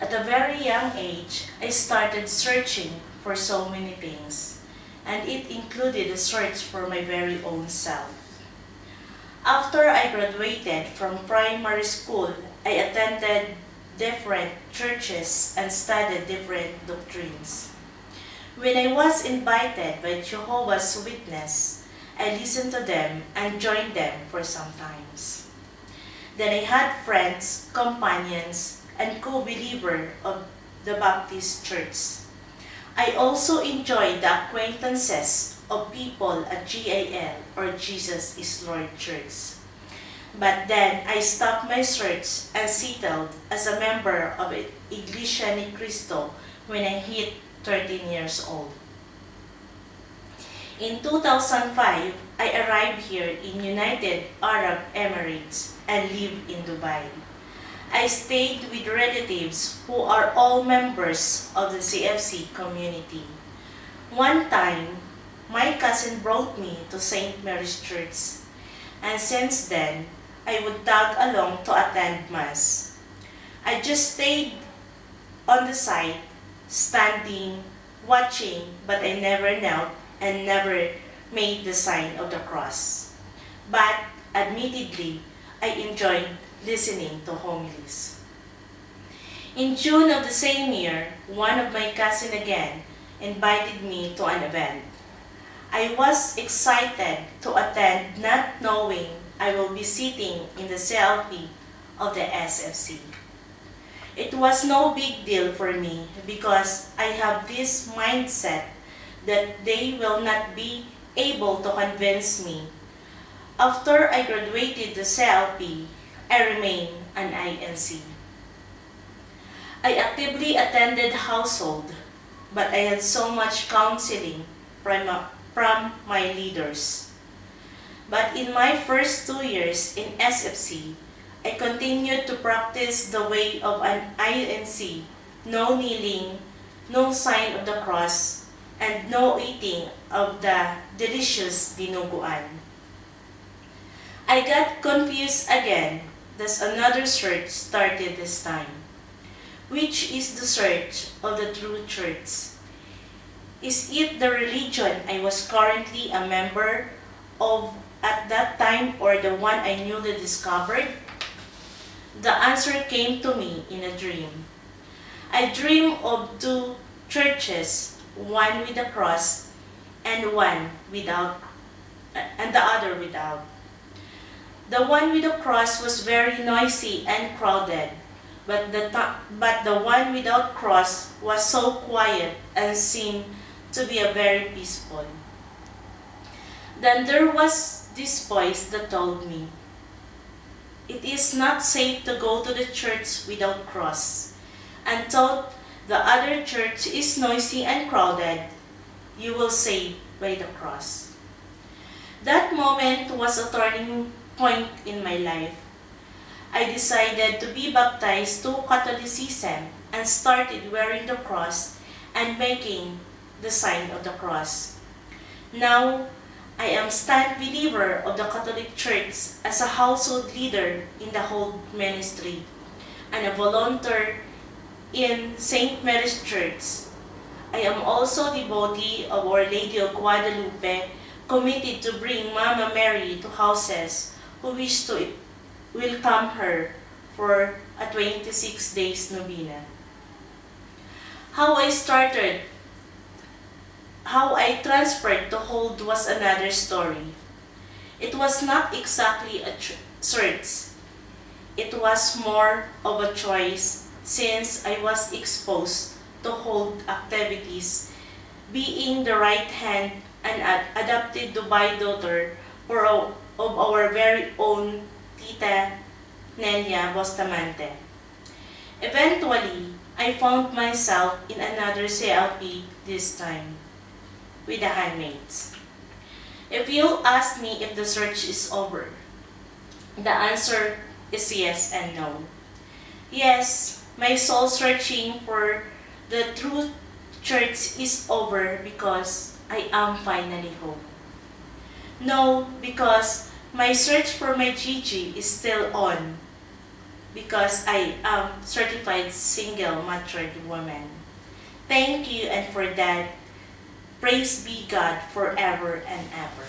At a very young age, I started searching for so many things, and it included a search for my very own self. After I graduated from primary school, I attended different churches and studied different doctrines. When I was invited by Jehovah's Witness, I listened to them and joined them for some times. Then I had friends, companions, and co-believer of the Baptist Church. I also enjoyed the acquaintances of people at GAL or Jesus is Lord Church. But then I stopped my search and settled as a member of Iglesia Ni Cristo when I hit 13 years old. In 2005, I arrived here in United Arab Emirates and lived in Dubai. I stayed with relatives who are all members of the CFC community. One time, my cousin brought me to St. Mary's Church, and since then, I would tag along to attend Mass. I just stayed on the side, standing, watching, but I never knelt and never made the sign of the cross. But admittedly, I enjoyed listening to homilies. In June of the same year, one of my cousins again invited me to an event. I was excited to attend, not knowing I will be sitting in the CLP of the SFC. It was no big deal for me because I have this mindset that they will not be able to convince me. After I graduated the CLP, I remained an INC. I actively attended household, but I had so much counseling from my leaders. But in my first 2 years in SFC, I continued to practice the way of an INC, no kneeling, no sign of the cross, and no eating of the delicious dinuguan. I got confused again, thus another search started this time. Which is the search of the true church? Is it the religion I was currently a member of at that time or the one I newly discovered? The answer came to me in a dream. I dreamed of two churches, one with a cross and one without, and the other without. The one with the cross was very noisy and crowded, but the one without cross was so quiet and seemed to be a very peaceful. Then there was this voice that told me, "It is not safe to go to the church without cross, and thought the other church is noisy and crowded, you will save by the cross." That moment was a turning point in my life. I decided to be baptized to Catholicism and started wearing the cross and making the sign of the cross. Now, I am stand believer of the Catholic Church as a household leader in the whole ministry and a volunteer in St. Mary's Church. I am also devotee of Our Lady of Guadalupe, committed to bring Mama Mary to houses who wish to welcome her for a 26 days novena. How I transferred to hold was another story. It was not exactly a search. It was more of a choice since I was exposed to hold activities, being the right hand and adopted Dubai daughter of our very own Tita Nelia Bustamante. Eventually, I found myself in another CLP this time, with the handmaids. If you ask me if the search is over, the answer is yes and no. Yes, my soul searching for the true church is over because I am finally home. No, because my search for my Gigi is still on. because I am certified single matured woman. Thank you, and for that, praise be God forever and ever.